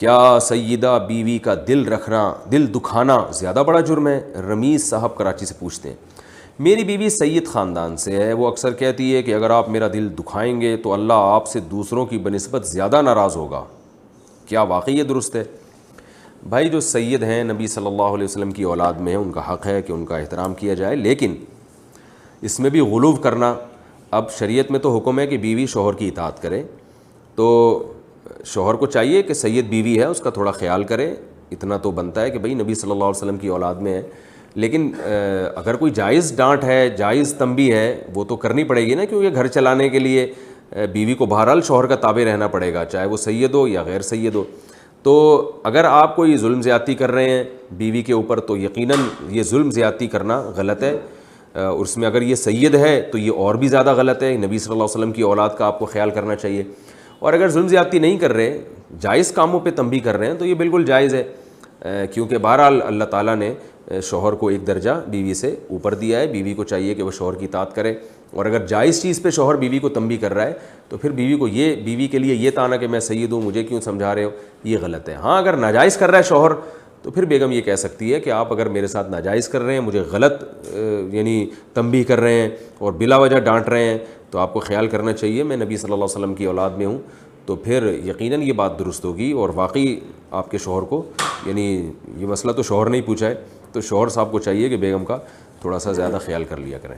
کیا سیدہ بیوی کا دل رکھنا، دل دکھانا زیادہ بڑا جرم ہے؟ رمیز صاحب کراچی سے پوچھتے ہیں۔ میری بیوی سید خاندان سے ہے، وہ اکثر کہتی ہے کہ اگر آپ میرا دل دکھائیں گے تو اللہ آپ سے دوسروں کی بنسبت زیادہ ناراض ہوگا، کیا واقعی یہ درست ہے؟ بھائی جو سید ہیں نبی صلی اللہ علیہ وسلم کی اولاد میں ہیں، ان کا حق ہے کہ ان کا احترام کیا جائے، لیکن اس میں بھی غلو کرنا، اب شریعت میں تو حکم ہے کہ بیوی شوہر کی اطاعت کرے، تو شوہر کو چاہیے کہ سید بیوی ہے اس کا تھوڑا خیال کرے، اتنا تو بنتا ہے کہ بھئی نبی صلی اللہ علیہ وسلم کی اولاد میں ہے، لیکن اگر کوئی جائز ڈانٹ ہے، جائز تنبیہ ہے، وہ تو کرنی پڑے گی نا، کیونکہ گھر چلانے کے لیے بیوی کو بہرحال شوہر کا تابع رہنا پڑے گا، چاہے وہ سید ہو یا غیر سید ہو۔ تو اگر آپ کوئی ظلم زیادتی کر رہے ہیں بیوی کے اوپر تو یقیناً یہ ظلم زیادتی کرنا غلط ہے، اور اس میں اگر یہ سید ہے تو یہ اور بھی زیادہ غلط ہے، نبی صلی اللہ علیہ وسلم کی اولاد کا آپ کو خیال کرنا چاہیے۔ اور اگر ظلم زیادتی نہیں کر رہے، جائز کاموں پہ تنبیہ کر رہے ہیں تو یہ بالکل جائز ہے، کیونکہ بہرحال اللہ تعالیٰ نے شوہر کو ایک درجہ بیوی سے اوپر دیا ہے، بیوی کو چاہیے کہ وہ شوہر کی اطاعت کرے، اور اگر جائز چیز پہ شوہر بیوی کو تنبیہ کر رہا ہے تو پھر بیوی کے لیے یہ تانا کہ میں سید ہوں، مجھے کیوں سمجھا رہے ہو، یہ غلط ہے۔ ہاں اگر ناجائز کر رہا ہے شوہر تو پھر بیگم یہ کہہ سکتی ہے کہ آپ اگر میرے ساتھ ناجائز کر رہے ہیں، مجھے غلط یعنی تنبیہ کر رہے ہیں اور بلا وجہ ڈانٹ رہے ہیں، تو آپ کو خیال کرنا چاہیے میں نبی صلی اللہ علیہ وسلم کی اولاد میں ہوں، تو پھر یقیناً یہ بات درست ہوگی، اور واقعی آپ کے شوہر کو، یعنی یہ مسئلہ تو شوہر نے ہی پوچھا ہے، تو شوہر صاحب کو چاہیے کہ بیگم کا تھوڑا سا زیادہ خیال کر لیا کریں۔